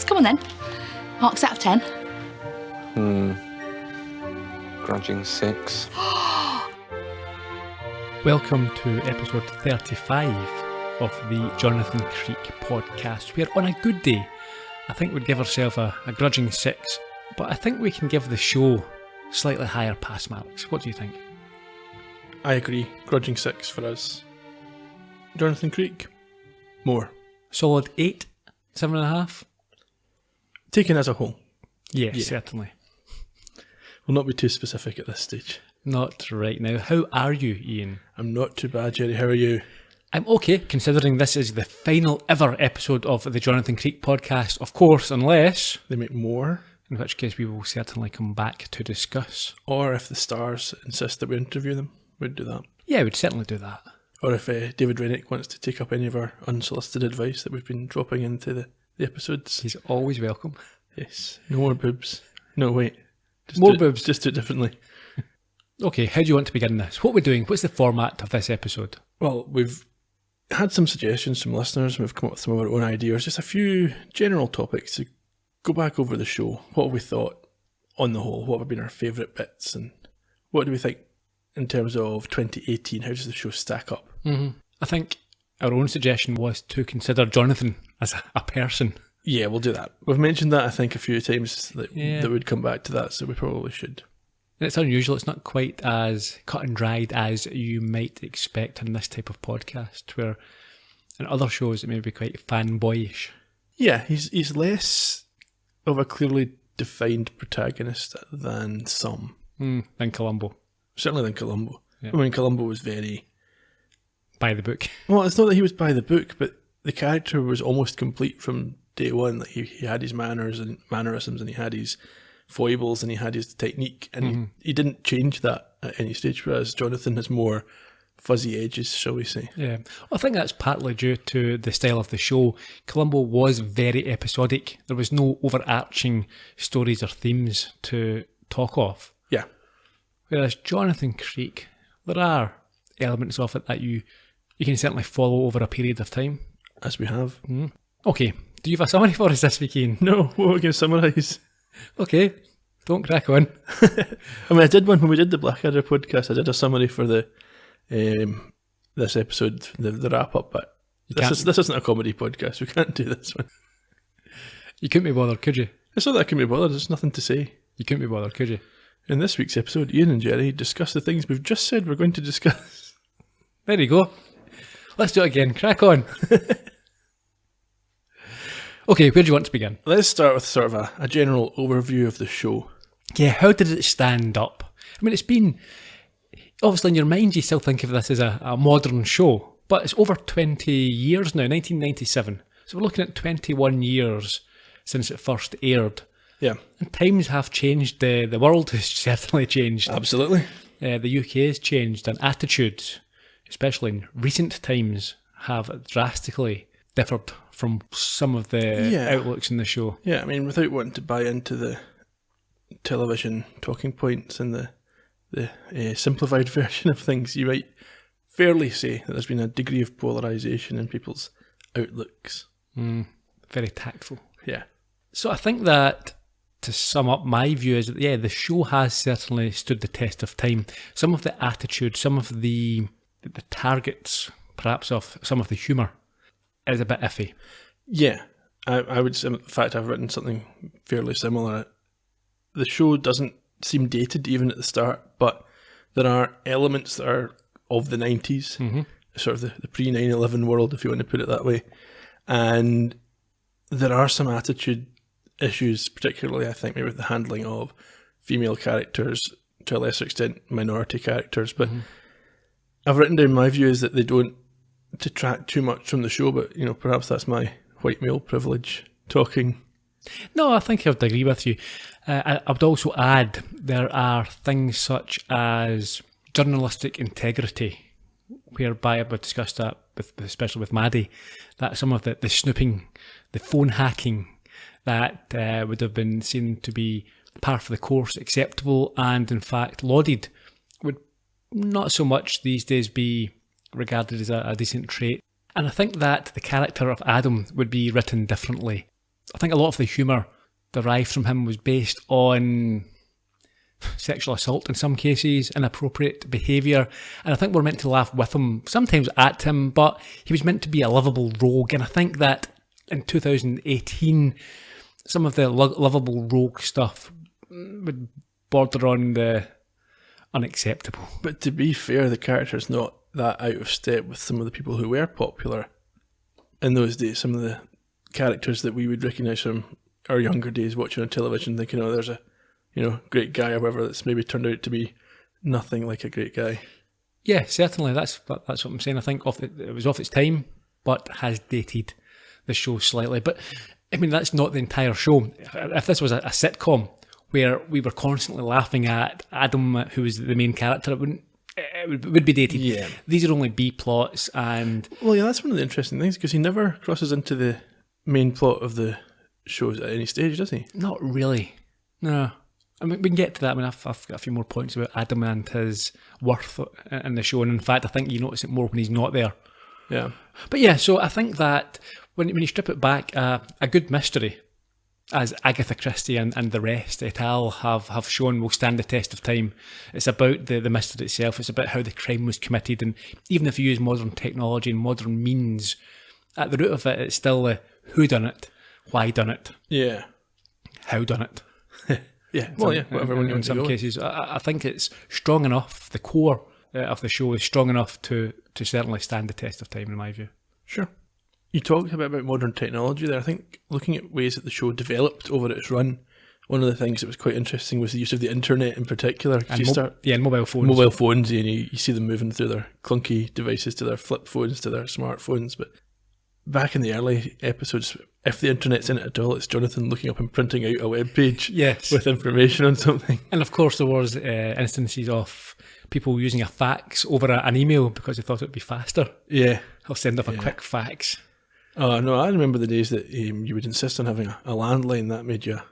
6. Come on then. Marks out of 10. Grudging 6. Welcome to episode 35 of the Jonathan Creek podcast, where on a good day, I think we'd give ourselves a grudging 6, but I think we can give the show slightly higher pass marks. What do you think? I agree. Grudging 6 for us. Jonathan Creek, more. Solid 8, 7.5? Taken as a whole. Yes, Yeah. certainly. We'll not be too specific at this stage. Not right now. How are you, Ian? I'm not too bad, Gerry. How are you? I'm okay, considering this is the final ever episode of the Jonathan Creek podcast, of course, unless, They make more. in which case we will certainly come back to discuss. Or if the stars insist that we interview them, we'd do that. Yeah, we'd certainly do that. Or if David Rennick wants to take up any of our unsolicited advice that we've been dropping into the episodes. He's always welcome. Yes. No more boobs. No, wait. Just More do it- boobs. Just do it differently. Okay, how do you want to begin this? What are we doing? What's the format of this episode? Well, we've had some suggestions from listeners. We've come up with some of our own ideas. Just a few general topics to go back over the show. What have we thought on the whole? What have been our favourite bits? And what do we think in terms of 2018? How does the show stack up? I think our own suggestion was to consider Jonathan as a person. Yeah, we'll do that. We've mentioned that, I think, a few times that Yeah. we'd come back to that, so we probably should. And it's unusual. It's not quite as cut and dried as you might expect in this type of podcast, where in other shows it may be quite fanboyish. Yeah, he's less of a clearly defined protagonist than some. Than Columbo, Certainly than Columbo. Yeah. I mean, Columbo was very... by the book. Well, it's not that he was by the book, but the character was almost complete from day one. Like he had his manners and mannerisms, and he had his foibles, and he had his technique, and he didn't change that at any stage, whereas Jonathan has more fuzzy edges, shall we say. Yeah, I think that's partly due to the style of the show. Columbo was very episodic. There was no overarching stories or themes to talk of. Yeah. Whereas Jonathan Creek, there are elements of it that you can certainly follow over a period of time. As we have. Okay, do you have a summary for us this week, Ian? No, what are we going to summarise? Okay, don't crack on. I mean, I did one when we did the Blackadder podcast. I did a summary for the this episode, the wrap-up, but this isn't a comedy podcast. We can't do this one. You couldn't be bothered, could you? It's not that I can be bothered. There's nothing to say. You couldn't be bothered, could you? In this week's episode, Ian and Gerry discuss the things we've just said we're going to discuss. There you go. Let's do it again. Crack on. Okay, where do you want to begin? Let's start with sort of a general overview of the show. Yeah, how did it stand up? I mean, it's been... Obviously, in your mind, you still think of this as a modern show, but it's over 20 years now, 1997. So we're looking at 21 years since it first aired. Yeah, And times have changed. The world has certainly changed. absolutely. The UK has changed, and attitudes, especially in recent times, have drastically differed from some of the outlooks in the show. Yeah, I mean, without wanting to buy into the television talking points and the simplified version of things, you might fairly say that there's been a degree of polarisation in people's outlooks. Very tactful. Yeah. So I think that, to sum up, my view is that, yeah, the show has certainly stood the test of time. Some of the attitude, some of the targets, perhaps, of some of the humour is a bit iffy. Yeah, I would say, in fact, I've written something fairly similar. The show doesn't seem dated even at the start, but there are elements that are of the 90s, sort of the pre-9/11 world, if you want to put it that way. And there are some attitude issues, particularly, I think, maybe with the handling of female characters, to a lesser extent, minority characters. But I've written down my view is that they don't detract too much from the show, but, you know, perhaps that's my white male privilege talking. No, I think I would agree with you. I would also add there are things such as journalistic integrity, whereby I discussed that, especially with Maddie, that some of the snooping, the phone hacking that would have been seen to be par for the course, acceptable, and in fact lauded, would not so much these days be regarded as a decent trait. And I think that the character of Adam would be written differently. I think a lot of the humour derived from him was based on sexual assault in some cases, inappropriate behaviour, and I think we're meant to laugh with him, sometimes at him, but he was meant to be a lovable rogue, and I think that in 2018 some of the lovable rogue stuff would border on the unacceptable. But to be fair, the character's not that out of step with some of the people who were popular in those days. Some of the characters that we would recognise from our younger days watching on television, thinking, oh, there's a great guy or whatever, that's maybe turned out to be nothing like a great guy. Yeah, certainly. That's what I'm saying. I think it was off its time, but has dated the show slightly. But I mean, that's not the entire show. If this was a sitcom where we were constantly laughing at Adam, who was the main character, it would be dated. Yeah. These are only B plots, and well, yeah, that's one of the interesting things, because he never crosses into the main plot of the shows at any stage, does he? Not really. No. I mean, we can get to that. I mean, I've got a few more points about Adam and his worth in the show, and in fact, I think you notice it more when he's not there. Yeah. But yeah, so I think that when you strip it back, a good mystery, as Agatha Christie and the rest et al. have shown, will stand the test of time. It's about the mystery itself. It's about how the crime was committed, and even if you use modern technology and modern means, at the root of it, it's still the who done it, why done it, yeah, how done it. Yeah, well, yeah, whatever. When in some cases, I think it's strong enough. The core of the show is strong enough to certainly stand the test of time, in my view. Sure. You talked a bit about modern technology there. I think looking at ways that the show developed over its run, one of the things that was quite interesting was the use of the internet in particular. And mobile phones. Mobile phones, and you see them moving through their clunky devices to their flip phones to their smartphones. But back in the early episodes, if the internet's in it at all, it's Jonathan looking up and printing out a web page with information on something. And of course, there was instances of people using a fax over an email because they thought it would be faster. Yeah. I'll send off a quick fax. Oh, no, I remember the days that you would insist on having a landline. That made you a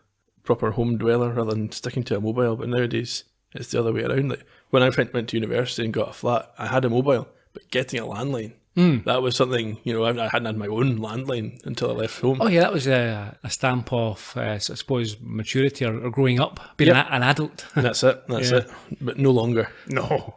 proper home dweller rather than sticking to a mobile. But nowadays, it's the other way around. Like when I went to university and got a flat, I had a mobile, but getting a landline, that was something, I hadn't had my own landline until I left home. Oh yeah, that was a stamp of, I suppose, maturity or growing up, being an adult. That's it, it. But no longer. No.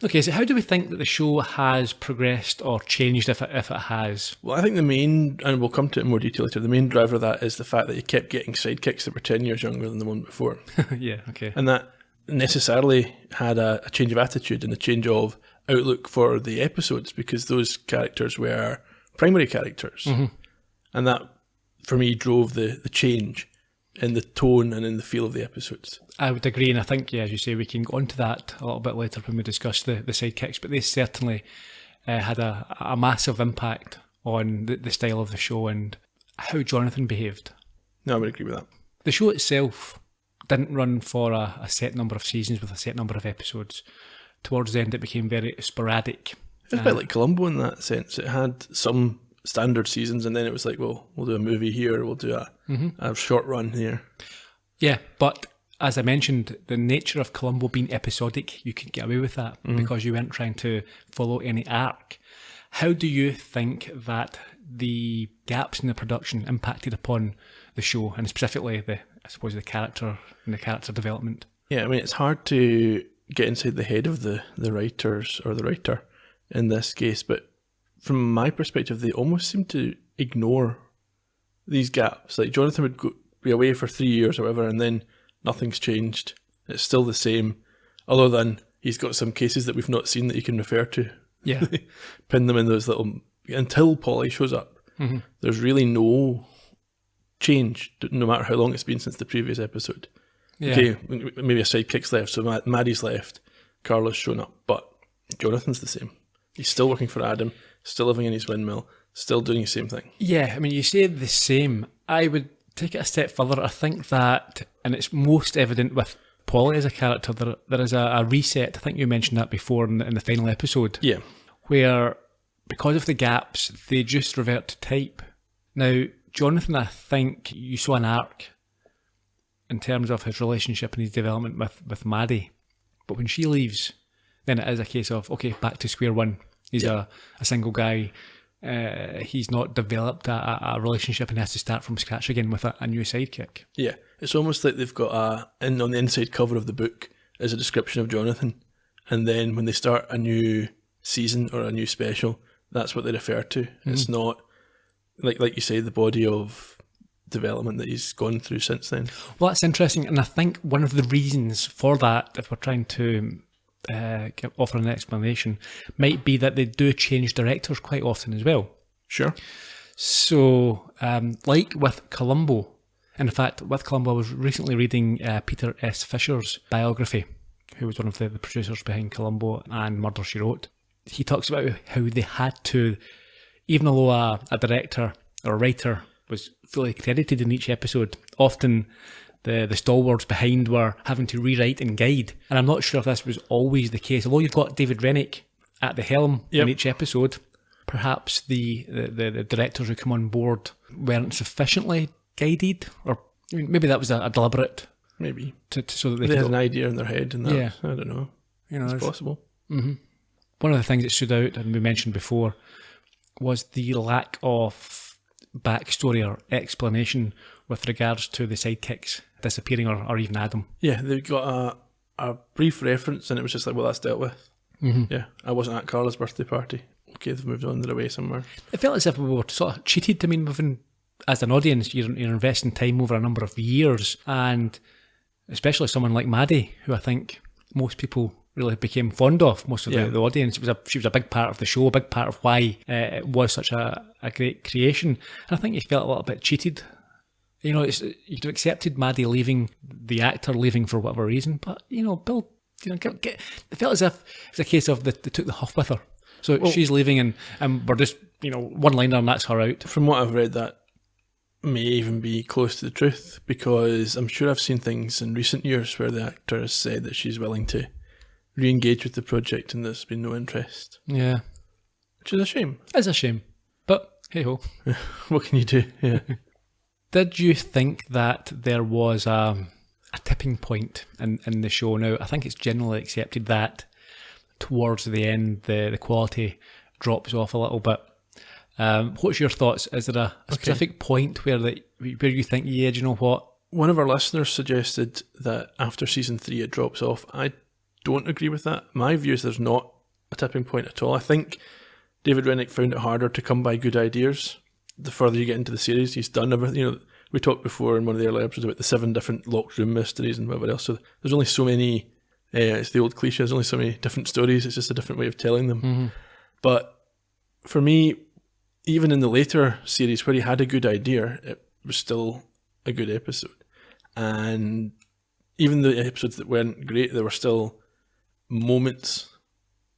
Okay, so how do we think that the show has progressed or changed, if it has? Well, I think the main, and we'll come to it in more detail later, the main driver of that is the fact that you kept getting sidekicks that were 10 years younger than the one before. Yeah, okay. And that necessarily had a change of attitude and a change of outlook for the episodes, because those characters were primary characters. Mm-hmm. And that, for me, drove the change in the tone and in the feel of the episodes. I would agree, and I think, as you say, we can go on to that a little bit later when we discuss the sidekicks, but they certainly had a massive impact on the style of the show and how Jonathan behaved. No, I would agree with that. The show itself didn't run for a set number of seasons with a set number of episodes. Towards the end, it became very sporadic. It was a bit like Columbo in that sense. It had some standard seasons, and then it was like, well, we'll do a movie here, we'll do a short run here. Yeah, but as I mentioned, the nature of Columbo being episodic, you could get away with that because you weren't trying to follow any arc. How do you think that the gaps in the production impacted upon the show, and specifically the character and the character development? Yeah, I mean, it's hard to get inside the head of the writers or the writer in this case, but from my perspective, they almost seem to ignore these gaps. Like Jonathan would be away for 3 years or whatever, and then nothing's changed. It's still the same, other than he's got some cases that we've not seen that he can refer to. Yeah. Pin them in those little... Until Polly shows up, there's really no change, no matter how long it's been since the previous episode. Yeah. Okay, maybe a sidekick's left, so Maddie's left, Carla's shown up, but Jonathan's the same. He's still working for Adam, still living in his windmill, still doing the same thing. Yeah, I mean, you say the same. I would take it a step further. I think that, and it's most evident with Polly as a character, there is a reset. I think you mentioned that before in the final episode. Yeah. Where, because of the gaps, they just revert to type. Now, Jonathan, I think you saw an arc in terms of his relationship and his development with Maddie. But when she leaves, then it is a case of, okay, back to square one. He's a single guy he's not developed a relationship and has to start from scratch again with a new sidekick. Yeah, it's almost like they've got on the inside cover of the book is a description of Jonathan, and then when they start a new season or a new special, that's what they refer to. Mm-hmm. It's not like you say, the body of development that he's gone through since then. Well, that's interesting, and I think one of the reasons for that, if we're trying to offer an explanation, might be that they do change directors quite often as well. Sure. So, like with Columbo, in fact, with Columbo, I was recently reading Peter S. Fisher's biography, who was one of the producers behind Columbo and Murder, She Wrote. He talks about how they had to, even though a director or a writer was fully credited in each episode, often the stalwarts behind were having to rewrite and guide. And I'm not sure if this was always the case. Although you've got David Rennick at the helm in each episode, perhaps the directors who come on board weren't sufficiently guided, or maybe that was a deliberate. Maybe so that they had an idea in their head, and that I don't know. It's possible. Mm-hmm. One of the things that stood out, and we mentioned before, was the lack of backstory or explanation with regards to the sidekicks disappearing or even Adam. Yeah, they got a brief reference, and it was just like, well, that's dealt with. Mm-hmm. Yeah, I wasn't at Carla's birthday party. Okay, they've moved on, they're away somewhere. It felt as if we were sort of cheated. I mean, as an audience, you're investing time over a number of years, and especially someone like Maddie, who I think most people really became fond of, most of the audience. She was a big part of the show, a big part of why it was such a great creation. And I think you felt a little bit cheated. You know, you'd have accepted Maddie leaving, the actor leaving for whatever reason, but, Bill, it felt as if it's a case of they took the huff with her. So she's leaving and we're just, one liner and that's her out. From what I've read, that may even be close to the truth, because I'm sure I've seen things in recent years where the actor has said that she's willing to re-engage with the project and there's been no interest. Yeah. Which is a shame. It's a shame. But hey-ho. What can you do? Yeah. Did you think that there was a tipping point in the show? Now, I think it's generally accepted that towards the end the quality drops off a little bit. What's your thoughts? Is there a specific point where you think, yeah, do you know what? One of our listeners suggested that after season 3 it drops off. I don't agree with that. My view is there's not a tipping point at all. I think David Rennick found it harder to come by good ideas. The further you get into the series, he's done everything. We talked before in one of the earlier episodes about the 7 different locked room mysteries and whatever else. So there's only so many. It's the old cliche. There's only so many different stories. It's just a different way of telling them. Mm-hmm. But for me, even in the later series where he had a good idea, it was still a good episode. And even the episodes that weren't great, there were still moments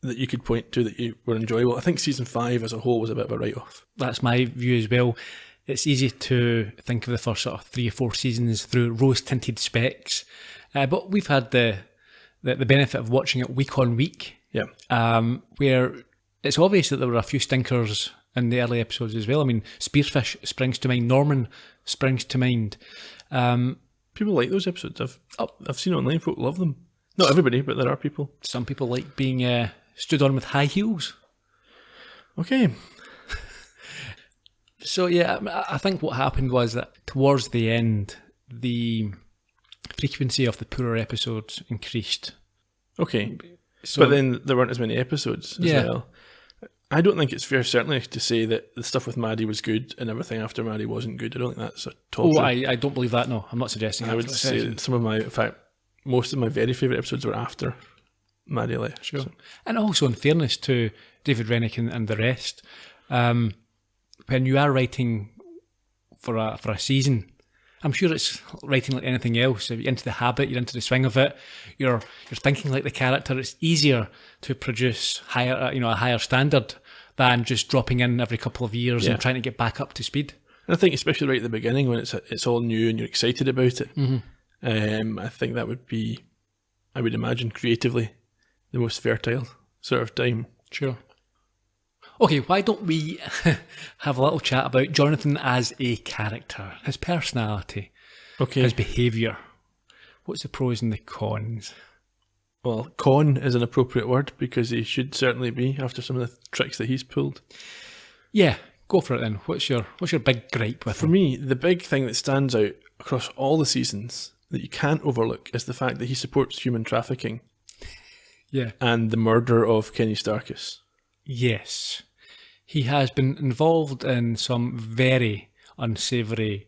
that you could point to that were enjoyable. I think season 5 as a whole was a bit of a write-off. That's my view as well. It's easy to think of the first sort of 3 or 4 seasons through rose-tinted specs, but we've had the benefit of watching it week on week. Yeah. Where it's obvious that there were a few stinkers in the early episodes as well. I mean, Spearfish springs to mind, Norman springs to mind. People like those episodes. I've seen online, folk love them. Not everybody, but there are people. Some people like being stood on with high heels. Okay. So yeah, I think what happened was that towards the end, the frequency of the poorer episodes increased. Okay. So, but then there weren't as many episodes as well. I don't think it's fair, certainly, to say that the stuff with Maddie was good and everything after Maddie wasn't good. I don't think that's a top. Oh, I don't believe that, no. I'm not suggesting I would say that in fact, most of my very favourite episodes were after Maddie left. Sure. So. And also, in fairness to David Rennick and the rest, when you are writing for a season, I'm sure it's writing like anything else. If you're into the habit, you're into the swing of it, you're thinking like the character, it's easier to produce a higher standard than just dropping in every couple of years and trying to get back up to speed. And I think especially right at the beginning when it's all new and you're excited about it, I think that would be, I would imagine, creatively the most fertile sort of time. Sure. Okay, why don't we have a little chat about Jonathan as a character, his personality, his behaviour. What's the pros and the cons? Well, con is an appropriate word because he should certainly be after some of the tricks that he's pulled. Yeah, go for it then. What's your big gripe with For him? me, the big thing that stands out across all the seasons that you can't overlook is the fact that he supports human trafficking Yeah. and the murder of Kenny Starkis. Yes. He has been involved in some very unsavoury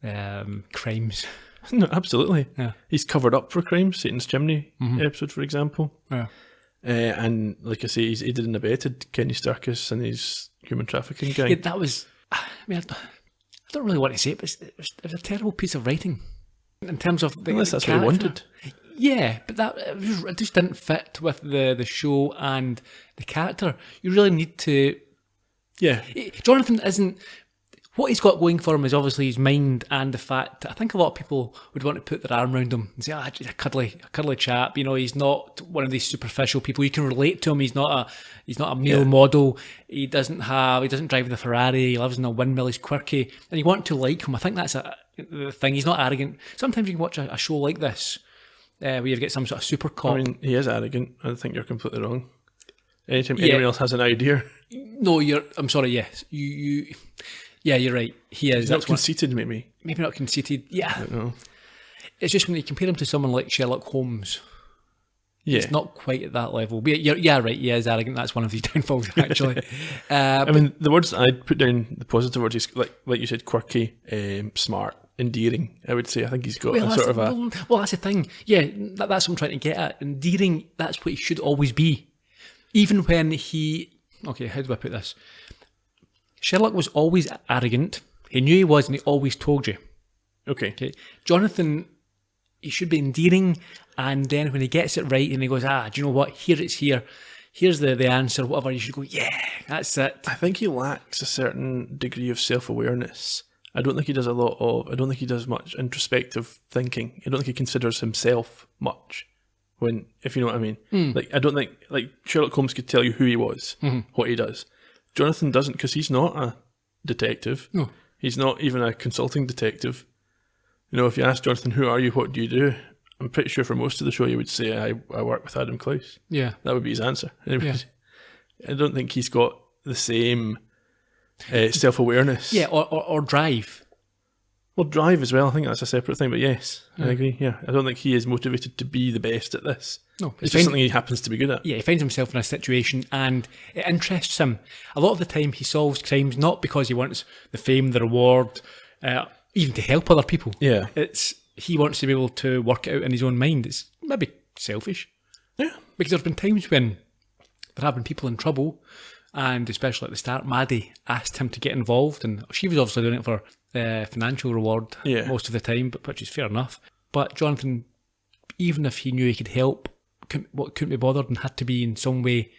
crimes. No, absolutely. Yeah. He's covered up for crimes, Satan's Chimney episode, for example. Yeah. And like I say, he's aided and abetted Kenny Starkis and his human trafficking guy. Yeah, that was. I mean, I don't really want to say it, but it was a terrible piece of writing in terms of the Unless that's character. what he wanted. Yeah, but it just didn't fit with the show and the character. You really need to. Yeah. Jonathan isn't. What he's got going for him is obviously his mind and the fact. I think a lot of people would want to put their arm around him and say, he's a cuddly chap. You know, he's not one of these superficial people. You can relate to him. He's not a male model. He doesn't drive the Ferrari. He lives in a windmill. He's quirky, and you want to like him. I think that's the thing. He's not arrogant. Sometimes you can watch a show like this where you get some sort of super cop. I mean, he is arrogant. I think you're completely wrong. Anytime anyone else has an idea, No, I'm sorry. Yes, you. Yeah, you're right. He is. he's not conceited, maybe. Maybe not conceited. Yeah. I don't know. It's just when you compare him to someone like Sherlock Holmes, Yeah. it's not quite at that level. But yeah, right. He is arrogant. That's one of his downfalls, actually. I mean, the words I'd put down, the positive words, is like you said, quirky, smart, endearing. I would say. I think he's got a sort of a. Well, that's the thing. Yeah, that's what I'm trying to get at. Endearing. That's what he should always be. Even when he. Okay, how do I put this? Sherlock was always arrogant. He knew he was, and he always told you. Okay. Jonathan, he should be endearing, and then when he gets it right and he goes, do you know what? Here's the answer, whatever, you should go, yeah, that's it. I think he lacks a certain degree of self-awareness. I don't think he does much introspective thinking. I don't think he considers himself much. If you know what I mean. Like, I don't think, like, Sherlock Holmes could tell you who he was, what he does. Jonathan doesn't, because he's not a detective. No. He's not even a consulting detective. You know, if you ask Jonathan, who are you, what do you do? I'm pretty sure for most of the show he would say, I work with Adam Klaus. Yeah. That would be his answer. Yeah. I don't think he's got the same self-awareness. Yeah, or drive. Well, drive as well. I think that's a separate thing, but yes, I agree. Yeah, I don't think he is motivated to be the best at this. No, it's just something he happens to be good at. Yeah, he finds himself in a situation and it interests him. A lot of the time he solves crimes not because he wants the fame, the reward, even to help other people. Yeah. He wants to be able to work it out in his own mind. It's maybe selfish. Yeah. Because there's been times when there have been people in trouble, and especially at the start, Maddie asked him to get involved, and she was obviously doing it for financial reward most of the time, but which is fair enough. But Jonathan, even if he knew he could help, couldn't be bothered and had to be in some way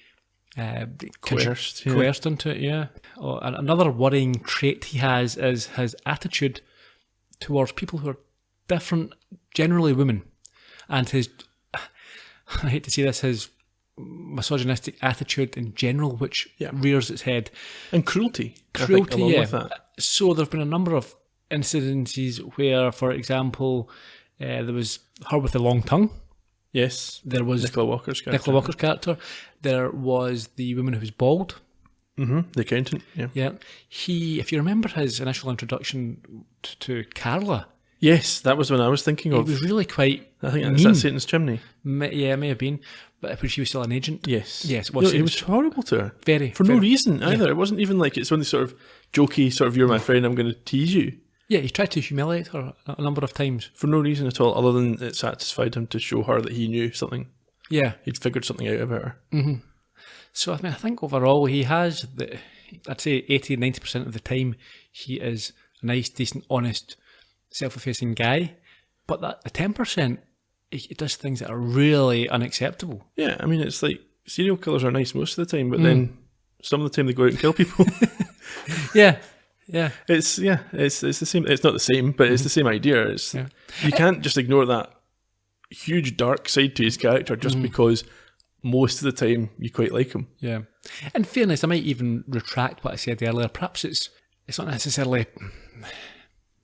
coerced into it. Yeah. Another worrying trait he has is his attitude towards people who are different, generally women, and his, I hate to say this, his misogynistic attitude in general, which rears its head. And cruelty, along with that. So there have been a number of incidences where, for example, there was her with the long tongue. Yes. There was Nicola Walker's character. There was the woman who was bald. Mm-hmm. The accountant. Yeah. If you remember his initial introduction to Carla. Yes, that was when I was thinking of. It was really quite. I think mean. That's Satan's Chimney. It may have been, but when she was still an agent. Yes. It was horrible to her. For no reason either. It wasn't even like it's only sort of jokey, sort of you're my friend, I'm going to tease you. Yeah, he tried to humiliate her a number of times. For no reason at all, other than it satisfied him to show her that he knew something. Yeah. He'd figured something out about her. Mm-hmm. So, I think overall he has, I'd say 80-90% of the time, he is a nice, decent, honest, self-effacing guy. But the 10%, he does things that are really unacceptable. Yeah, I mean, it's like serial killers are nice most of the time, but then some of the time they go out and kill people. Yeah. It's the same. It's not the same, but it's the same idea. You can't just ignore that huge dark side to his character just because most of the time you quite like him. Yeah. In fairness, I might even retract what I said earlier. Perhaps it's not necessarily. I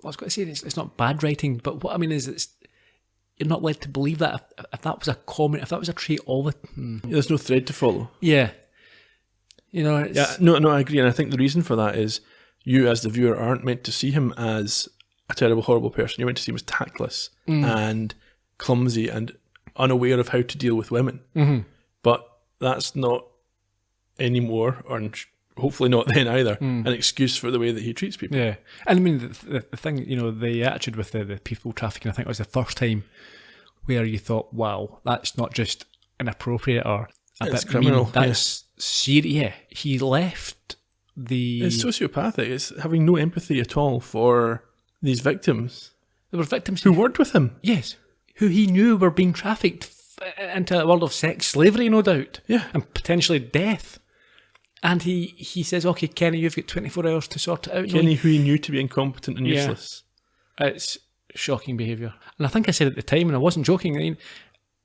was going to say it's not bad writing, but what I mean is you're not led to believe that if that was a comment, if that was a trait all the. There's no thread to follow. Yeah. You know, it's, Yeah, no, I agree. And I think the reason for that is you, as the viewer, aren't meant to see him as a terrible, horrible person. You're meant to see him as tactless and clumsy and unaware of how to deal with women. Mm-hmm. But that's not anymore, or hopefully not then either, an excuse for the way that he treats people. Yeah. And I mean, the thing, you know, the attitude with the people trafficking, I think was the first time where you thought, wow, that's not just inappropriate or a It's bit criminal, mean. That's serious. Yeah. He left the... It's sociopathic. It's having no empathy at all for these victims There were victims who worked with him. yes, who he knew were being trafficked into a world of sex slavery, no doubt. Yeah. And potentially death. And he says, okay, Kenny, you've got 24 hours to sort it out. Kenny, who he knew to be incompetent and Yeah. useless. It's shocking behaviour. And I think I said at the time, and I wasn't joking, I mean,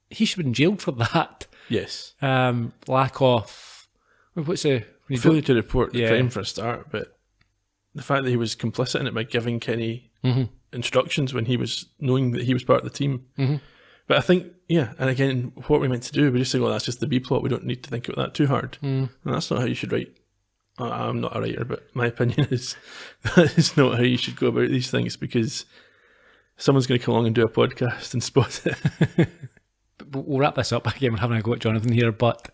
he should have been jailed for that. Yes. Lack of... What's the... when you Failure don't- to report the Yeah. crime for a start, but the fact that he was complicit in it by giving Kenny instructions when he was knowing that he was part of the team. Mm-hmm. But I think, yeah, and again, what we meant to do, we just say, well, that's just the B plot. We don't need to think about that too hard. And that's not how you should write. I'm not a writer, but my opinion is that is not how you should go about these things, because someone's going to come along and do a podcast and spot it. We'll wrap this up. Again, we're having a go at Jonathan here, but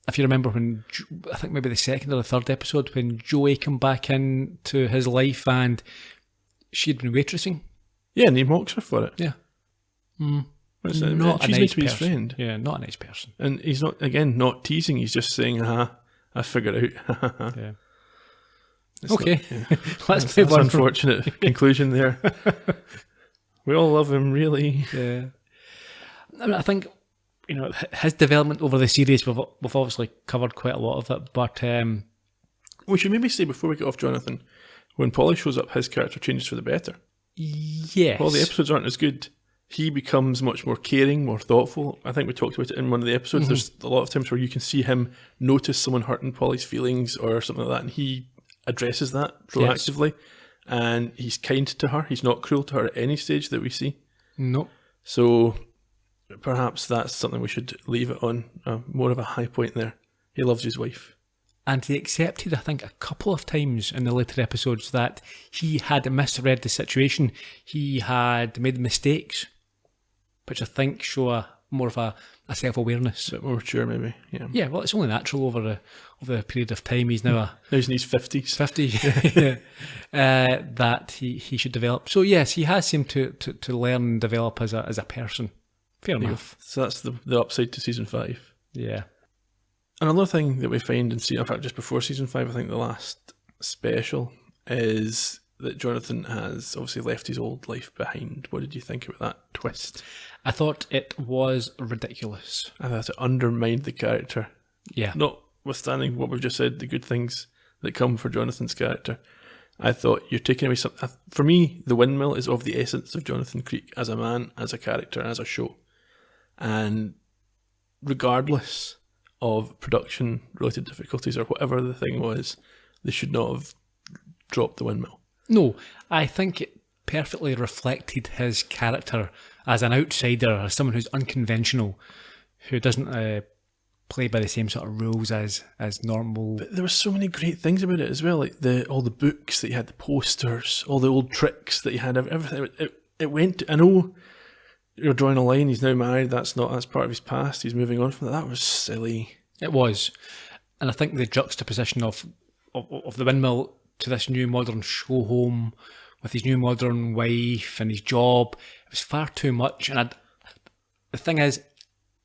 if you remember when, I think maybe the second or the third episode, when Joey came back into his life and she'd been waitressing. Yeah, and he mocks her for it. Yeah. She's Not a meant nice to be his person. friend. Yeah, not a nice person. And he's not, again, not teasing. He's just saying, I figured out. Yeah. It's Okay, not- yeah. let's That's move on. unfortunate conclusion there. We all love him, really. Yeah. I mean, I think, you know, his development over the series, we've obviously covered quite a lot of it, but We should maybe say before we get off Jonathan, when Polly shows up, his character changes for the better. yes. While the episodes aren't as good, he becomes much more caring, more thoughtful. I think we talked about it in one of the episodes. There's a lot of times where you can see him notice someone hurting Polly's feelings or something like that, and he addresses that proactively. And he's kind to her. He's not cruel to her at any stage that we see. No. So perhaps that's something we should leave it on. More of a high point there. He loves his wife. And he accepted, I think, a couple of times in the later episodes that he had misread the situation. He had made mistakes, which I think show more of a self-awareness. A bit more mature, maybe. Yeah. Yeah, well, it's only natural over the period of time. He's now Now he's in his 50s. 50, that he should develop. So yes, he has seemed to learn and develop as a person. Fair enough. So that's the upside to season 5. Yeah. Another thing that we find in fact, just before season 5, I think the last special, is that Jonathan has obviously left his old life behind. What did you think about that twist? I thought it was ridiculous. I thought it undermined the character. Yeah. Notwithstanding what we've just said, the good things that come for Jonathan's character, I thought you're taking away something. For me, the windmill is of the essence of Jonathan Creek as a man, as a character, and as a show. And regardless of production-related difficulties or whatever the thing was, they should not have dropped the windmill. No, I think it perfectly reflected his character as an outsider, as someone who's unconventional, who doesn't play by the same sort of rules as normal. But there were so many great things about it as well, like all the books that he had, the posters, all the old tricks that he had, everything. It went. I know you're drawing a line. He's now married. That's part of his past. He's moving on from that. That was silly. It was, and I think the juxtaposition of the windmill to this new modern show home with his new modern wife and his job, it was far too much. And the thing is,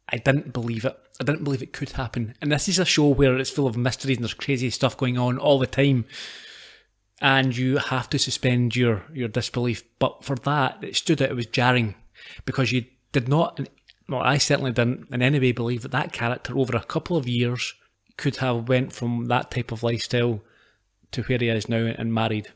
I didn't believe it. I didn't believe it could happen. And this is a show where it's full of mysteries and there's crazy stuff going on all the time. And you have to suspend your disbelief. But for that, it stood out. It was jarring because you did not, well, I certainly didn't in any way believe that character over a couple of years could have went from that type of lifestyle to where he is now and married.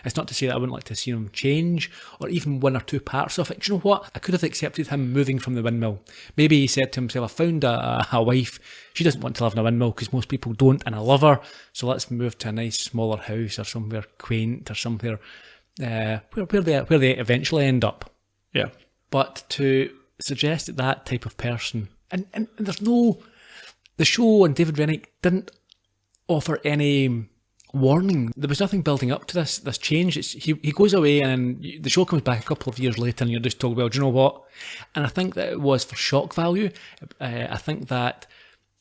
It's not to say that I wouldn't like to see him change or even one or two parts of it. Do you know what? I could have accepted him moving from the windmill. Maybe he said to himself, I found a wife. She doesn't want to live in a windmill because most people don't, and I love her. So let's move to a nice smaller house or somewhere quaint or somewhere where they eventually end up. Yeah. But to suggest that type of person, and there's no, the show and David Rennick didn't offer any warning. There was nothing building up to this change. He goes away and the show comes back a couple of years later and you're just told, well, do you know what? And I think that it was for shock value. I think that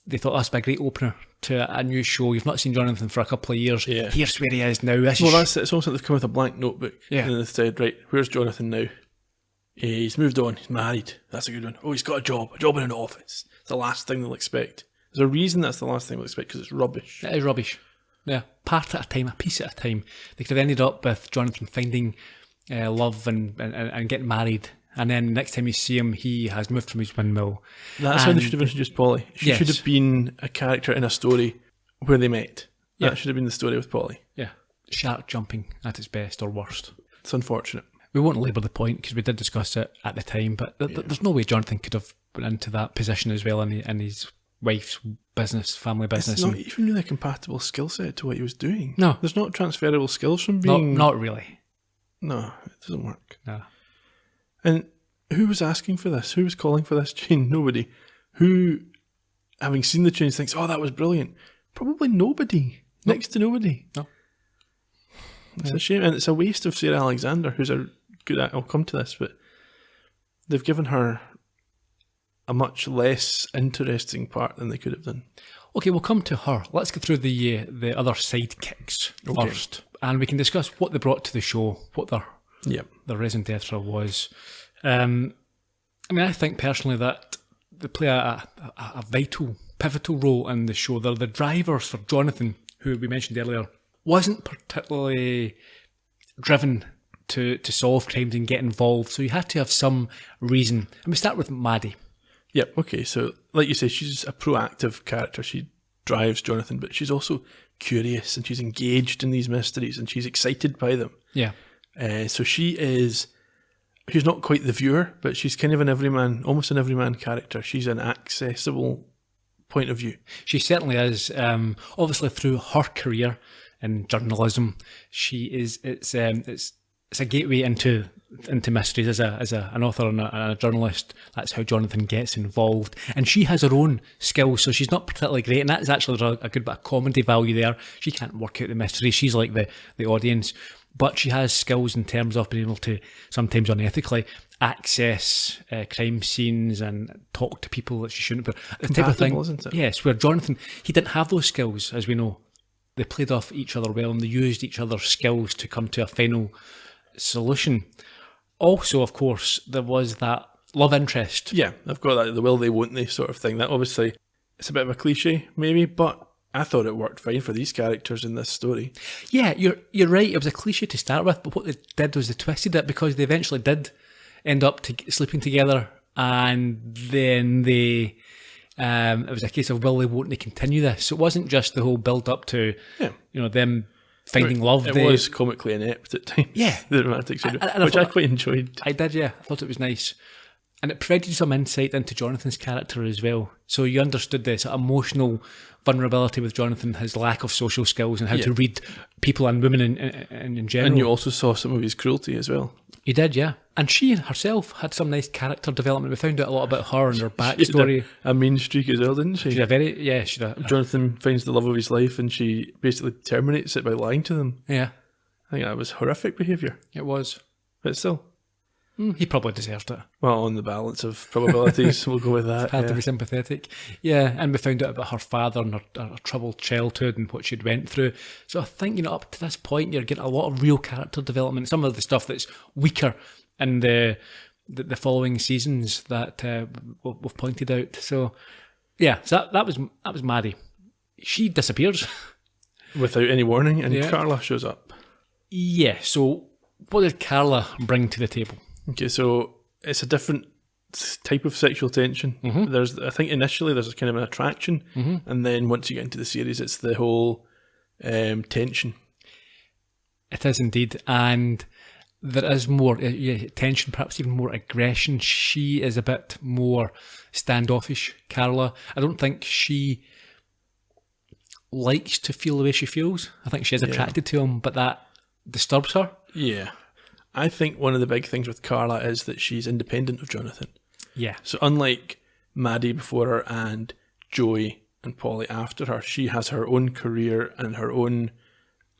they thought that's a great opener to a new show. You've not seen Jonathan for a couple of years. Yeah. Here's where he is now. It's almost like they've come with a blank notebook. Yeah. And they've said, right, where's Jonathan now? He's moved on. He's married. That's a good one. Oh, he's got a job in an office. It's the last thing they'll expect. There's a reason that's the last thing they'll expect, because it's rubbish. It is rubbish. Yeah, part at a time, a piece at a time. They could have ended up with Jonathan finding love and getting married, and then the next time you see him, he has moved from his windmill. That's how they should have introduced Polly. She should have been a character in a story where they met. That should have been the story with Polly. Yeah, shark jumping at its best or worst. It's unfortunate. We won't labour the point because we did discuss it at the time, but there's no way Jonathan could have went into that position as well in his wife's business, family business. It's not even really a compatible skill set to what he was doing. No. There's not transferable skills from being... Not really. No, it doesn't work. No. And who was asking for this? Who was calling for this change? Nobody. Who, having seen the change, thinks, oh, that was brilliant? Probably nobody. Nope. Next to nobody. No. It's a shame, and it's a waste of Sarah Alexander, who's a good actor. I'll come to this, but they've given her a much less interesting part than they could have done. Okay, we'll come to her. Let's get through the other sidekicks first, and we can discuss what they brought to the show, what their raison d'etre was. I mean, I think personally that they play a vital, pivotal role in the show. They're the drivers for Jonathan, who we mentioned earlier, wasn't particularly driven to solve crimes and get involved, so you had to have some reason. And we start with Maddie. Yep, okay, so like you say, she's a proactive character. She drives Jonathan, but she's also curious and she's engaged in these mysteries and she's excited by them. Yeah. So she's not quite the viewer, but she's kind of almost an everyman character. She's an accessible point of view. She certainly is. Obviously, through her career in journalism, it's a gateway into mysteries as an author and a journalist. That's how Jonathan gets involved, and she has her own skills, so she's not particularly great, and that's actually a good bit of comedy value there. She can't work out the mystery. She's like the audience, but she has skills in terms of being able to sometimes unethically access crime scenes and talk to people that she shouldn't. But the type of thing, isn't it? Yes, where Jonathan, he didn't have those skills, as we know. They played off each other well, and they used each other's skills to come to a final solution. Also, of course, there was that love interest. Yeah, I've got that, the will they, won't they sort of thing. That obviously, it's a bit of a cliche, maybe, but I thought it worked fine for these characters in this story. Yeah, you're right. It was a cliche to start with, but what they did was they twisted it, because they eventually did end up sleeping together, and then they... it was a case of will they, won't they continue this? So it wasn't just the whole build up to them finding love. It was comically inept at times. Yeah, the romantic side, which I quite enjoyed. I did, yeah. I thought it was nice, and it provided some insight into Jonathan's character as well. So you understood this emotional vulnerability with Jonathan, his lack of social skills, and how to read people and women in general. And you also saw some of his cruelty as well. You did, yeah. And she herself had some nice character development. We found out a lot about her and her backstory. A mean streak as well, didn't she? Jonathan finds the love of his life and she basically terminates it by lying to them. Yeah. I think that was horrific behaviour. It was. But still. He probably deserved it. Well, on the balance of probabilities, we'll go with that. It's hard to be sympathetic. Yeah, and we found out about her father and her troubled childhood and what she'd went through. So I think, up to this point, you're getting a lot of real character development. Some of the stuff that's weaker in the following seasons that we've pointed out. So, yeah, so that was Maddie. She disappears. Without any warning, and Carla shows up. Yeah, so what did Carla bring to the table? Okay, so it's a different type of sexual tension. Mm-hmm. I think initially there's a kind of an attraction, and then once you get into the series, it's the whole tension. It is indeed, and there is more tension, perhaps even more aggression. She is a bit more standoffish, Carla. I don't think she likes to feel the way she feels. I think she is attracted to him, but that disturbs her. Yeah. I think one of the big things with Carla is that she's independent of Jonathan. Yeah. So unlike Maddie before her and Joey and Polly after her. She has her own career and her own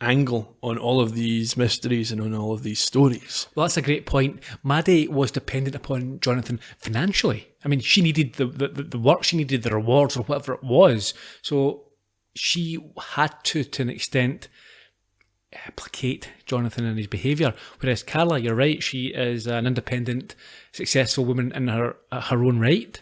angle on all of these mysteries and on all of these stories. Well, that's a great point. Maddie was dependent upon Jonathan financially. I mean, she needed the work, she needed the rewards or whatever it was. So she had to an extent, placate Jonathan and his behaviour. Whereas Carla, you're right, she is an independent, successful woman in her own right.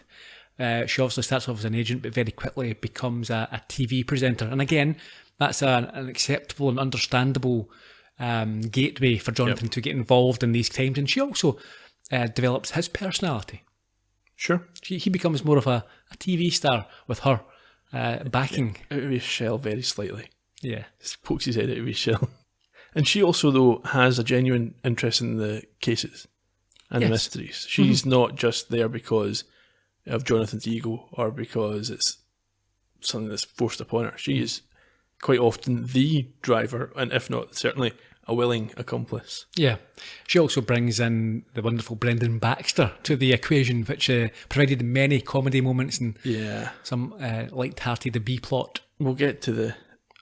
She obviously starts off as an agent, but very quickly becomes a TV presenter. And again, that's an acceptable and understandable gateway for Jonathan to get involved in these crimes. And she also develops his personality. Sure. He becomes more of a TV star with her backing. Out of his shell very slightly. Yeah. Just pokes his head out of his shell. And she also, though, has a genuine interest in the cases and the mysteries. She's not just there because of Jonathan's ego or because it's something that's forced upon her. She is quite often the driver, and if not, certainly a willing accomplice. Yeah. She also brings in the wonderful Brendan Baxter to the equation, which provided many comedy moments and some light-hearted B-plot. We'll get to the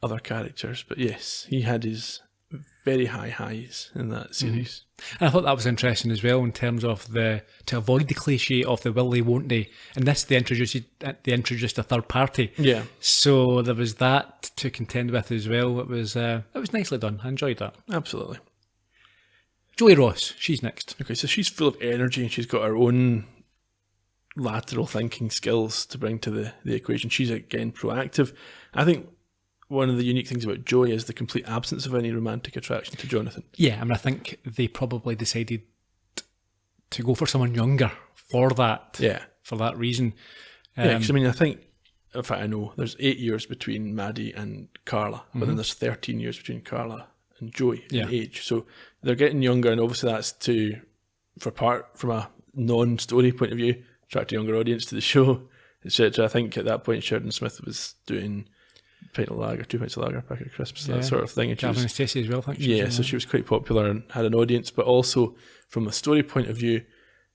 other characters, but yes, he had his very high highs in that series. And I thought that was interesting as well in terms of to avoid the cliche of the will they, won't they. And this, they introduced a third party. Yeah. So there was that to contend with as well. It was nicely done. I enjoyed that. Absolutely. Joey Ross, she's next. Okay, so she's full of energy and she's got her own lateral thinking skills to bring to the equation. She's, again, proactive. I think one of the unique things about Joey is the complete absence of any romantic attraction to Jonathan. Yeah, I mean, I think they probably decided to go for someone younger for that. Yeah. For that reason. Yeah, because I mean, I think, in fact, I know there's 8 years between Maddie and Carla, but then there's 13 years between Carla and Joey in age. So they're getting younger, and obviously that's from a non-story point of view, attract a younger audience to the show, etc. I think at that point Sheridan Smith was doing pint of lager, 2 pints of lager, packet of crisps, that sort of thing. And Gavin and Stacey as well, I think. Yeah, so she was quite popular and had an audience, but also from a story point of view,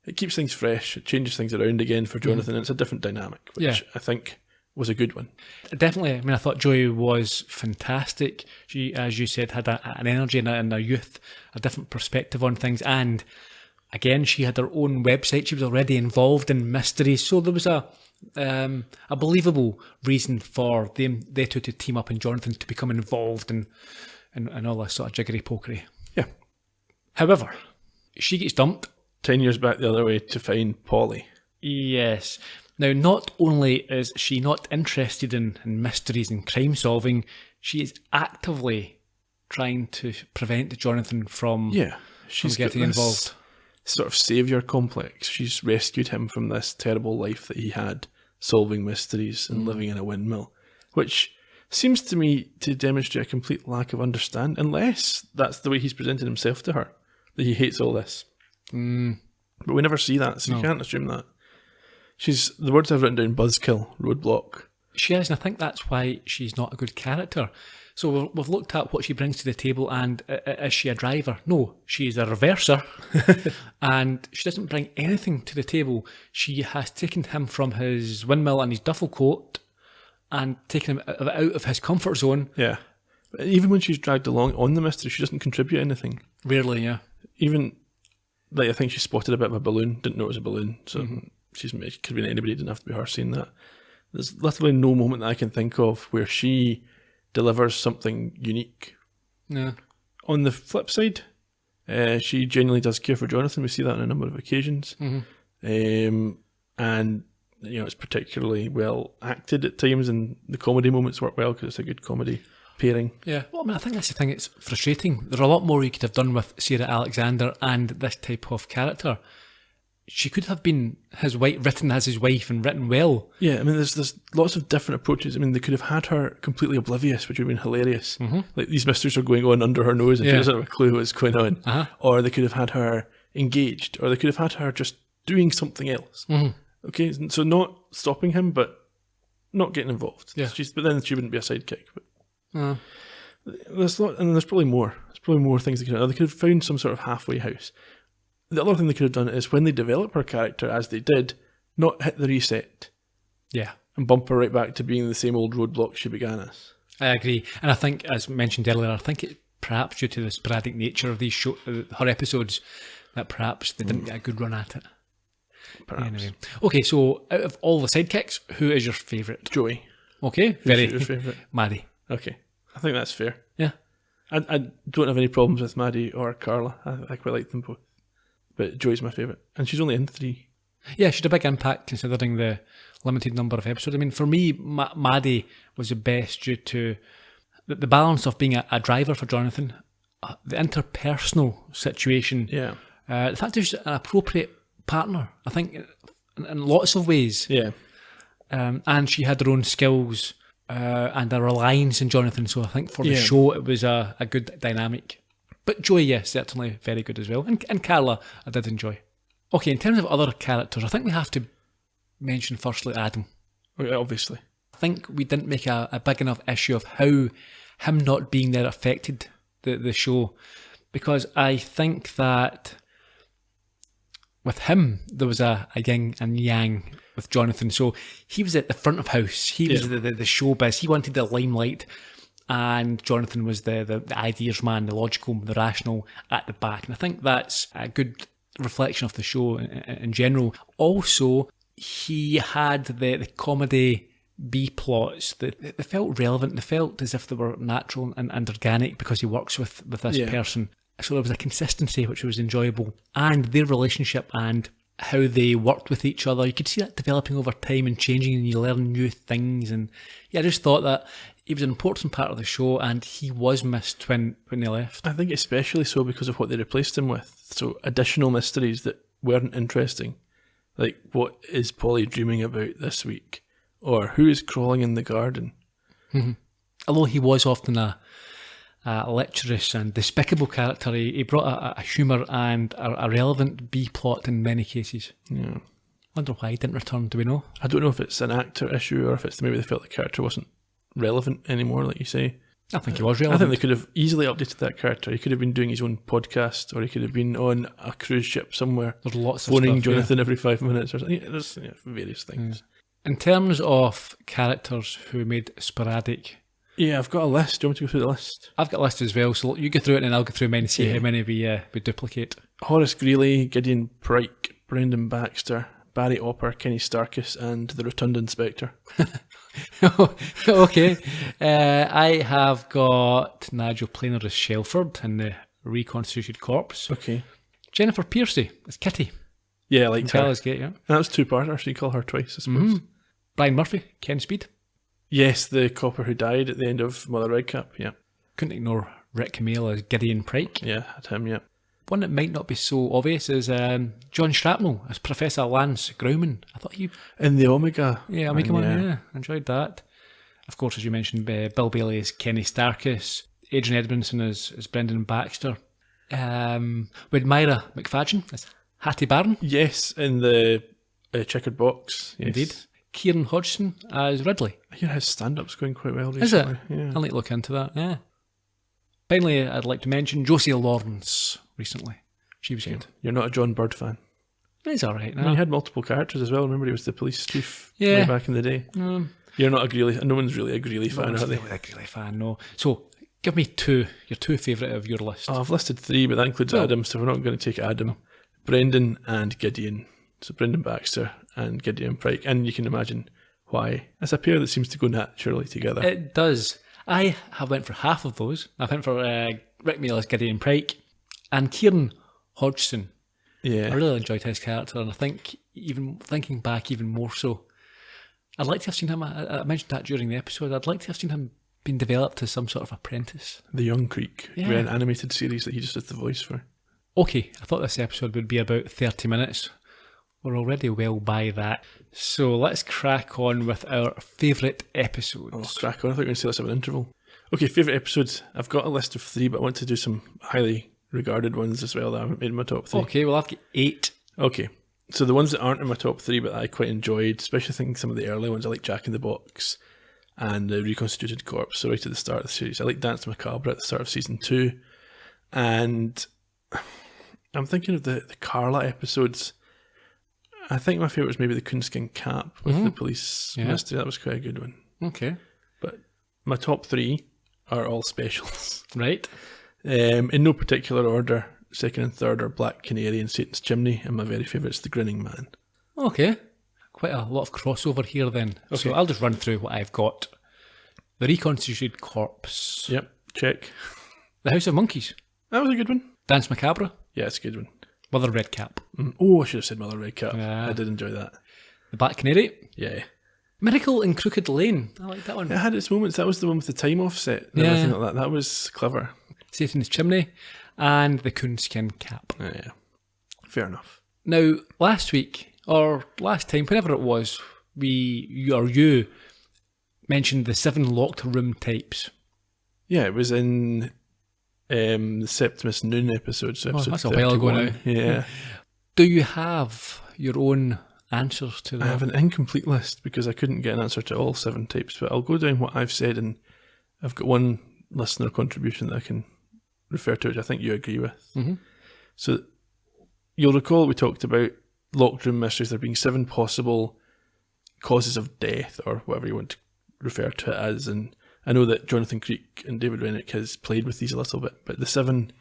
it keeps things fresh, it changes things around again for Jonathan, and it's a different dynamic, which I think was a good one. Definitely. I mean, I thought Joey was fantastic. She, as you said, had an energy and a youth, a different perspective on things, and again, she had her own website. She was already involved in mysteries, so there was a believable reason for they two to team up and Jonathan to become involved in all this sort of jiggery pokery. Yeah. However, she gets dumped. 10 years back the other way to find Polly. Yes. Now, not only is she not interested in mysteries and crime solving, she is actively trying to prevent Jonathan from getting involved. Sort of saviour complex. She's rescued him from this terrible life that he had, solving mysteries and living in a windmill, which seems to me to demonstrate a complete lack of understanding, unless that's the way he's presented himself to her, that he hates all this. But we never see that, so you can't assume that. She's, the words I've written down, buzzkill, roadblock. She is, and I think that's why she's not a good character. So we've looked at what she brings to the table, and is she a driver? No, she's a reverser, and she doesn't bring anything to the table. She has taken him from his windmill and his duffel coat and taken him out of his comfort zone. Yeah. But even when she's dragged along on the mystery, she doesn't contribute anything. Rarely, yeah. Even, like, I think she spotted a bit of a balloon, didn't know it was a balloon, so it could have been anybody, it didn't have to be her seeing that. There's literally no moment that I can think of where she delivers something unique. Yeah. On the flip side, she genuinely does care for Jonathan. We see that on a number of occasions. And, you know, it's particularly well acted at times, and the comedy moments work well because it's a good comedy pairing. Yeah. Well, I mean, I think that's the thing. It's frustrating. There's a lot more you could have done with Sarah Alexander and this type of character. She could have been written as his wife and written well. Yeah, I mean, there's lots of different approaches. I mean, they could have had her completely oblivious, which would have been hilarious. Like, these mysteries are going on under her nose and she doesn't have a clue what's going on. Or they could have had her engaged, or they could have had her just doing something else. Okay, so not stopping him, but not getting involved. Yeah. But then she wouldn't be a sidekick. But there's probably more. There's probably more things they could have done. They could have found some sort of halfway house. The other thing they could have done is when they develop her character, as they did, not hit the reset. Yeah. and bump her right back to being the same old roadblock she began as. I agree. And I think, as mentioned earlier, I think it perhaps due to the sporadic nature of these her episodes, that perhaps they didn't get a good run at it. Perhaps. Anyway. Okay, so out of all the sidekicks, who is your favourite? Joey. Okay, Who's your favourite? Maddie. Okay, I think that's fair. Yeah. I don't have any problems with Maddie or Carla. I quite like them both. But Joey's my favourite. And she's only in 3. Yeah, she had a big impact considering the limited number of episodes. I mean, for me, Maddie was the best due to the balance of being a driver for Jonathan, the interpersonal situation, Yeah. the fact that she's an appropriate partner, I think, in lots of ways. Yeah. And she had her own skills and a reliance in Jonathan, so I think for the show it was a good dynamic. But Joey, yes, certainly very good as well. And Carla, I did enjoy. Okay, in terms of other characters, I think we have to mention firstly Adam. Obviously. I think we didn't make a big enough issue of how him not being there affected the show, because I think that with him there was a yin and yang with Jonathan. So he was at the front of house, he was the showbiz, he wanted the limelight, and Jonathan was the ideas man, the logical, the rational at the back. And I think that's a good reflection of the show in general. Also, he had the comedy B plots that they felt relevant, they felt as if they were natural and organic because he works with this person. So there was a consistency which was enjoyable, and their relationship and how they worked with each other, you could see that developing over time and changing, and you learn new things. And I just thought that he was an important part of the show, and he was missed when they left. I think especially so because of what they replaced him with. So additional mysteries that weren't interesting. Like, what is Polly dreaming about this week? Or who is crawling in the garden? Mm-hmm. Although he was often a lecherous and despicable character, he brought a humour and a relevant B-plot in many cases. Yeah. I wonder why he didn't return, do we know? I don't know if it's an actor issue or if it's maybe they felt the character wasn't relevant anymore, like you say. I think he was relevant. I think they could have easily updated that character. He could have been doing his own podcast, or he could have been on a cruise ship somewhere. There's lots of phoning stuff, Jonathan every 5 minutes or something. There's various things. In terms of characters who made sporadic... Yeah, I've got a list. Do you want me to go through the list? I've got a list as well, so you go through it and I'll go through mine and see how many we duplicate. Horace Greeley, Gideon Pryke, Brendan Baxter, Barry Opper, Kenny Starkis, and the Rotund Inspector. Okay. I have got Nigel Planer as Shelford in the Reconstituted Corpse. Okay. Jennifer Piercy as Kitty. Yeah, I liked her. Bella's Gate, yeah. And that was 2-parter, so you call her twice, I suppose. Mm-hmm. Brian Murphy, Ken Speed. Yes, the copper who died at the end of Mother Redcap, yeah. Couldn't ignore Rick Mail as Gideon Pryke. Yeah, had him, yeah. One that might not be so obvious is John Shrapnel as Professor Lance Grauman. I thought he... In the Omega. Yeah, Omega one, yeah. Enjoyed that. Of course, as you mentioned, Bill Bailey as Kenny Starkis. Adrian Edmondson as Brendan Baxter. With Myra McFadden as Hattie Barron. Yes, in the checkered box. Yes. Indeed. Kieran Hodgson as Ridley. I hear his stand-up's going quite well recently. Is it? Yeah. I'll need to look into that, yeah. Finally, I'd like to mention Josie Lawrence recently. She was good. You're not a John Bird fan? He's alright now. I mean, he had multiple characters as well. Remember, he was the police chief Yeah. way back in the day. You're not a Greeley... No one's really a Greeley fan, are they? Really a Greeley fan, no. So, give me your two favourite of your list. Oh, I've listed 3, but that includes Adam, so we're not going to take Adam. Brendan and Gideon. So Brendan Baxter and Gideon Pryke. And you can imagine why. It's a pair that seems to go naturally together. It does. I have went for half of those. I went for Rick Mail as Gideon Pryke and Kieran Hodgson. Yeah. I really enjoyed his character, and I think, even thinking back even more so, I'd like to have seen him, I mentioned that during the episode, I'd like to have seen him being developed as some sort of apprentice. The Young Creek. Yeah. An animated series that he just did the voice for. Okay, I thought this episode would be about 30 minutes. We're already well by that. So let's crack on with our favourite episodes. Oh, crack on. I thought you were going to say let's have an interval. Okay, favourite episodes. I've got a list of 3, but I want to do some highly regarded ones as well that I haven't made in my top 3. Okay, well I've got 8. Okay, so the ones that aren't in my top 3 but I quite enjoyed, especially I think some of the early ones, I like Jack in the Box and the Reconstituted Corpse, so right at the start of the series. I like Dance Macabre at the start of season 2. And I'm thinking of the Carla episodes. I think my favourite was maybe the coonskin cap with the police mystery. That was quite a good one. Okay. But my top 3 are all specials. Right. In no particular order, second and third are Black Canary and Satan's Chimney, and my very favourite is The Grinning Man. Okay. Quite a lot of crossover here then. Okay. So I'll just run through what I've got. The Reconstituted Corpse. Yep, check. The House of Monkeys. That was a good one. Dance Macabre. Yeah, it's a good one. Mother Redcap. Oh, I should have said Mother Redcap. Yeah. I did enjoy that. The Black Canary. Yeah. Miracle in Crooked Lane. I like that one. It had its moments. That was the one with the time offset and everything like that. That was clever. Satan's Chimney. And the Coonskin Cap. Yeah. Fair enough. Now, last week, or last time, whenever it was, you mentioned the 7 locked room types. Yeah, it was in the Septimus Noon episode. So episode that's a while ago 31. now. Yeah. Do you have your own answers to that? I have an incomplete list because I couldn't get an answer to all 7 types, but I'll go down what I've said, and I've got one listener contribution that I can refer to, which I think you agree with. Mm-hmm. So you'll recall we talked about locked room mysteries, there being 7 possible causes of death, or whatever you want to refer to it as, and I know that Jonathan Creek and David Rennick has played with these a little bit, but the 7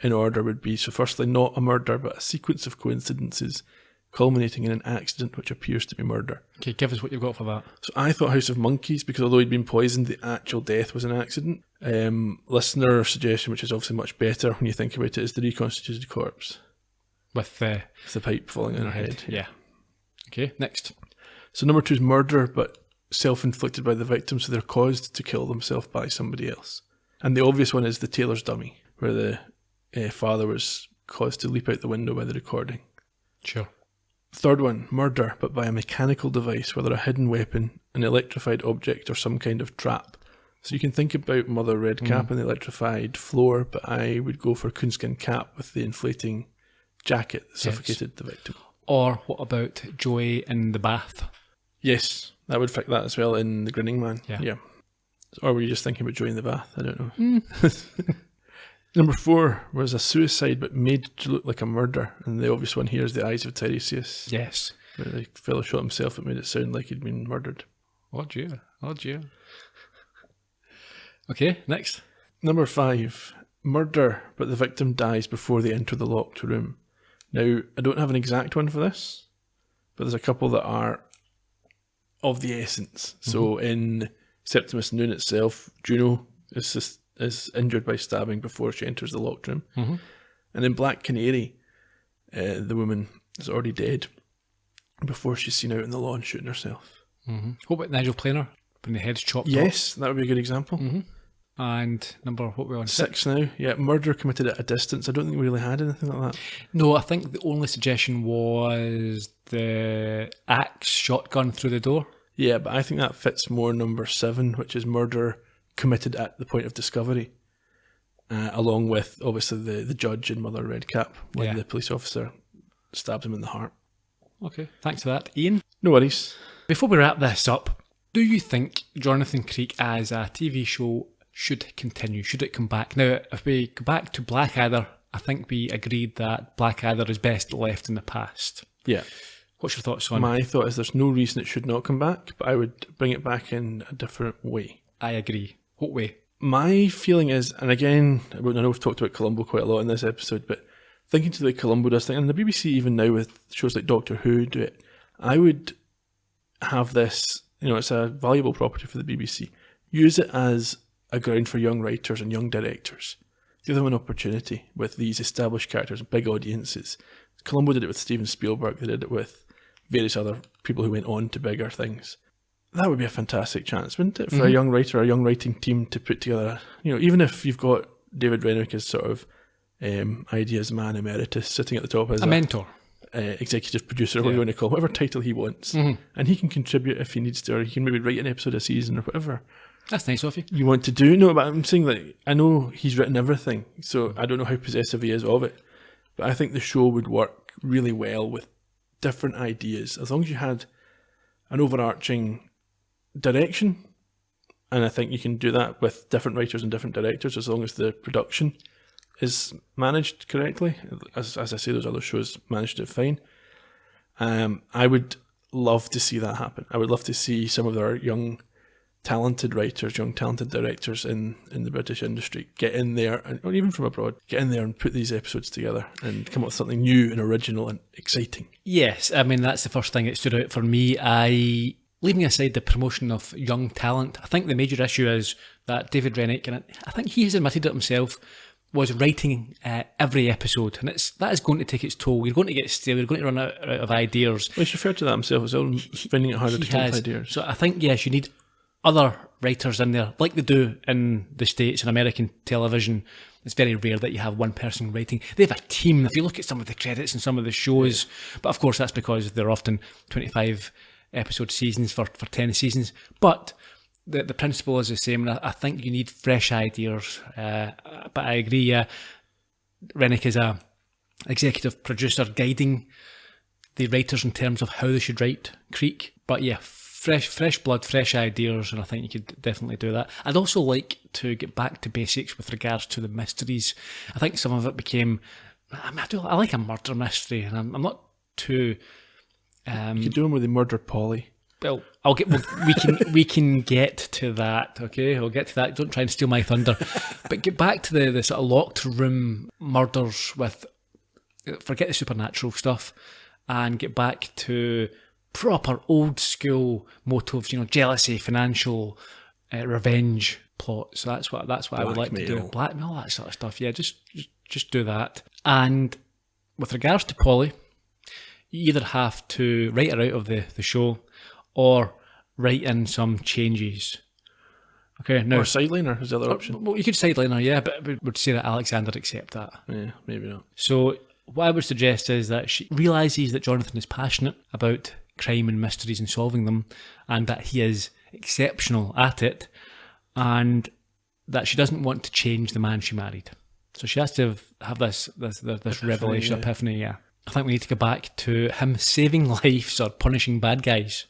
in order would be, so firstly, not a murder, but a sequence of coincidences culminating in an accident which appears to be murder. Okay, give us what you've got for that. So I thought House of Monkeys, because although he'd been poisoned, the actual death was an accident. Listener suggestion, which is obviously much better when you think about it, is the reconstituted corpse. With the pipe falling on her head. Yeah. Okay, next. So number 2 is murder, but self-inflicted by the victim, so they're caused to kill themselves by somebody else. And the obvious one is the tailor's dummy, where the father was caused to leap out the window by the recording. Sure. Third one, murder, but by a mechanical device, whether a hidden weapon, an electrified object, or some kind of trap. So you can think about Mother Redcap and the electrified floor, but I would go for Coonskin Cap with the inflating jacket that suffocated the victim. Or what about Joey in the bath? Yes, that would fit that as well in The Grinning Man. Yeah. Or were you just thinking about Joey in the bath? I don't know. Number 4 was a suicide but made to look like a murder, and the obvious one here is The Eyes of Tiresias. Yes. Where the fellow shot himself, it made it sound like he'd been murdered. Odd year. Okay, next. Number 5, murder, but the victim dies before they enter the locked room. Now, I don't have an exact one for this, but there's a couple that are of the essence. So in Septimus Noon itself, Juno is injured by stabbing before she enters the locked room. And in Black Canary, the woman is already dead before she's seen out in the lawn shooting herself. What about Nigel Planer when the head's chopped off? Yes, that would be a good example. And number, what we're on? 6 now. Yeah, murder committed at a distance. I don't think we really had anything like that. No, I think the only suggestion was the axe shotgun through the door. Yeah, but I think that fits more number 7, which is murder committed at the point of discovery, along with obviously the judge in Mother Redcap when the police officer stabs him in the heart. Okay, thanks for that, Ian. No worries. Before we wrap this up, do you think Jonathan Creek as a TV show should continue? Should it come back? Now, if we go back to Blackadder, I think we agreed that Blackadder is best left in the past. Yeah. What's your thoughts on? My thought is there's no reason it should not come back, but I would bring it back in a different way. I agree. What way? My feeling is, and again, I know we've talked about Columbo quite a lot in this episode, but thinking to the way Columbo does things, and the BBC even now with shows like Doctor Who do it, I would have this, it's a valuable property for the BBC. Use it as a ground for young writers and young directors. Give them an opportunity with these established characters, big audiences. Columbo did it with Steven Spielberg, they did it with various other people who went on to bigger things. That would be a fantastic chance, wouldn't it, for a young writer, a young writing team to put together, even if you've got David Renwick as sort of ideas man emeritus sitting at the top as a mentor, executive producer, whatever you want to call it, whatever title he wants, and he can contribute if he needs to, or he can maybe write an episode a season or whatever. That's nice of you. You want to do? No, but I'm saying that I know he's written everything, so I don't know how possessive he is of it, but I think the show would work really well with different ideas, as long as you had an overarching direction, and I think you can do that with different writers and different directors as long as the production is managed correctly. As I say, those other shows managed it fine. I would love to see that happen. I would love to see some of our young talented writers, young talented directors in the British industry get in there, or even from abroad, get in there and put these episodes together and come up with something new and original and exciting. Yes, I mean, that's the first thing that stood out for me. Leaving aside the promotion of young talent, I think the major issue is that David Rennick, and I think he has admitted it himself, was writing every episode, and that is going to take its toll. You're going to get stale, you're going to run out of ideas. Well, he's referred to that himself as well, finding it harder to come up with ideas. So I think, yes, you need other writers in there, like they do in the States and American television. It's very rare that you have one person writing. They have a team. If you look at some of the credits and some of the shows, but of course that's because they're often 25 episode seasons for 10 seasons. But the principle is the same, and I think you need fresh ideas. But I agree, Rennick is a executive producer guiding the writers in terms of how they should write Creek. But yeah, fresh blood, fresh ideas, and I think you could definitely do that. I'd also like to get back to basics with regards to the mysteries. I think some of it became... I like a murder mystery, and I'm not too... you could do them where they murder Polly. Well, we can get to that, okay? I'll get to that. Don't try and steal my thunder. But get back to the sort of locked room murders with... Forget the supernatural stuff, and get back to proper old school motives, jealousy, financial, revenge plots. So that's what I would like to do. Blackmail, that sort of stuff. Yeah, just do that. And with regards to Polly, you either have to write her out of the show or write in some changes. Okay, now, or sideline her is the other option. Well, you could sideline her, yeah, but would say that Alexander accept that? Yeah, maybe not. So what I would suggest is that she realises that Jonathan is passionate about crime and mysteries and solving them, and that he is exceptional at it, and that she doesn't want to change the man she married. So she has to have this revelation, epiphany, yeah. I think we need to go back to him saving lives or punishing bad guys.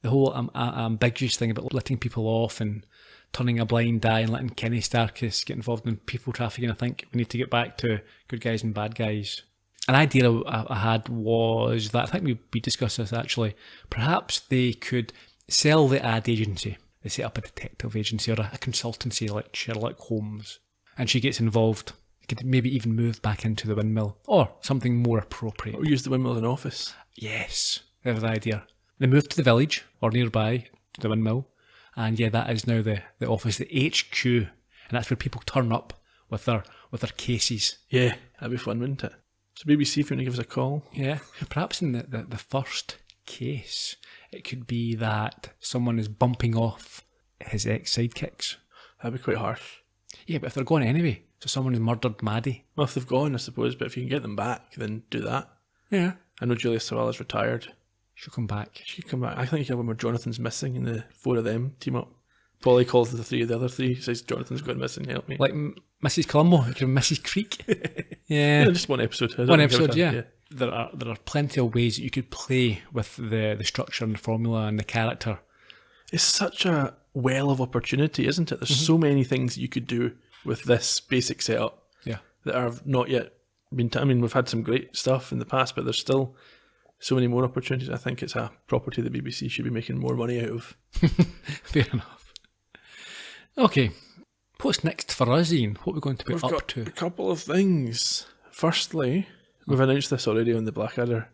The whole ambiguous thing about letting people off and turning a blind eye and letting Kenny Starkis get involved in people trafficking. I think we need to get back to good guys and bad guys. An idea I had was that, I think we discussed this actually, perhaps they could sell the ad agency. They set up a detective agency or a consultancy like Sherlock Holmes, and she gets involved. They could maybe even move back into the windmill or something more appropriate. Or use the windmill as an office. Yes, there's the idea. They move to the village or nearby to the windmill, and yeah, that is now the office, the HQ, and that's where people turn up with their cases. Yeah, that'd be fun, wouldn't it? So BBC, if you want to give us a call. Yeah, perhaps in the first case, it could be that someone is bumping off his ex-sidekicks. That'd be quite harsh. Yeah, but if they're going anyway, so someone who murdered Maddie. Well, if they've gone, I suppose, but if you can get them back, then do that. Yeah. I know Julia Sawalla's retired. She'll come back. She'll come back. I think you can have one where Jonathan's missing and the four of them team up. Polly calls the other three, says Jonathan's gone missing, help me. Like Mrs. Columbo, Mrs. Creek. Yeah. Just one episode. One episode, yeah. There are plenty of ways that you could play with the structure and the formula and the character. It's such a well of opportunity, isn't it? There's so many things you could do with this basic setup that have not yet been... I mean, we've had some great stuff in the past, but there's still so many more opportunities. I think it's a property the BBC should be making more money out of. Fair enough. Okay, what's next for us, Ian? What are we going to be up to? A couple of things. Firstly, we've announced this already on the Blackadder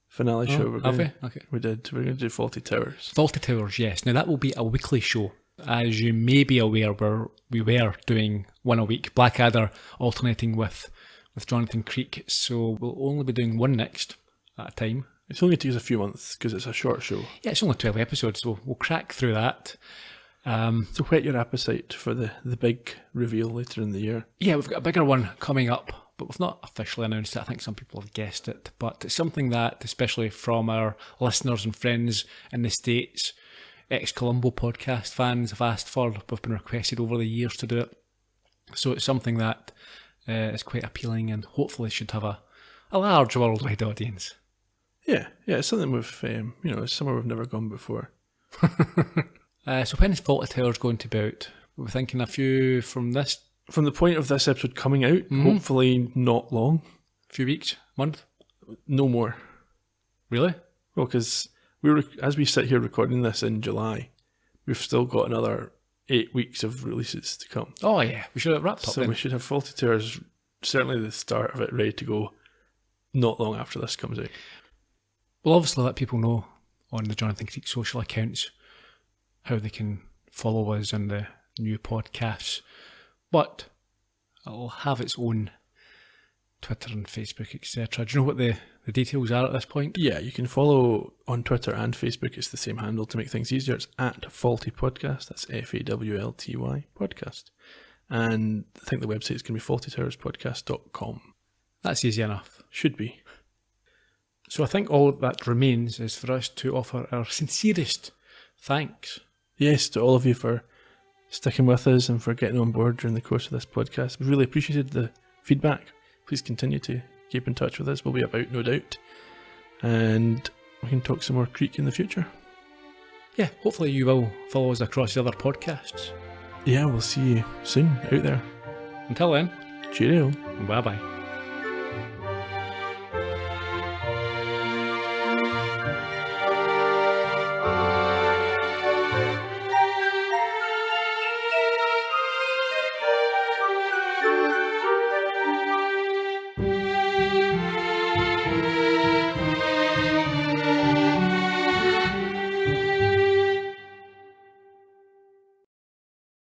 finale show. Have we? Okay. We did. We're going to do Fawlty Towers. Fawlty Towers, yes. Now that will be a weekly show. As you may be aware, we were doing one a week. Blackadder alternating with Jonathan Creek, so we'll only be doing one next at a time. It's only going to take us a few months because it's a short show. Yeah, it's only 12 episodes, so we'll crack through that. So whet your appetite for the big reveal later in the year. Yeah, we've got a bigger one coming up, but we've not officially announced it. I think some people have guessed it, but it's something that, especially from our listeners and friends in the States, ex-Columbo podcast fans have asked for. We've been requested over the years to do it. So it's something that is quite appealing and hopefully should have a large worldwide audience. Yeah, it's something we've, it's somewhere we've never gone before. So when is Fawlty Towers going to be out? We're thinking a few from this. From the point of this episode coming out, hopefully not long. A few weeks, month? No more. Really? Well, because as we sit here recording this in July, we've still got another 8 weeks of releases to come. Oh yeah, we should have wrapped up So then. we should have Faulty Towers, certainly the start of it, ready to go not long after this comes out. We'll obviously let people know on the Jonathan Creek social accounts how they can follow us on the new podcasts, but it'll have its own Twitter and Facebook, etc. Do you know what the details are at this point? Yeah, you can follow on Twitter and Facebook. It's the same handle to make things easier. It's at Faulty Podcast. That's FAWLTY podcast. And I think the website is going to be faultytowerspodcast.com. That's easy enough. Should be. So I think all that remains is for us to offer our sincerest thanks. Yes, to all of you for sticking with us and for getting on board during the course of this podcast. We really appreciated the feedback. Please continue to keep in touch with us. We'll be about, no doubt. And we can talk some more Creek in the future. Yeah, hopefully you will follow us across the other podcasts. Yeah, we'll see you soon out there. Until then, Cheerio. bye-bye.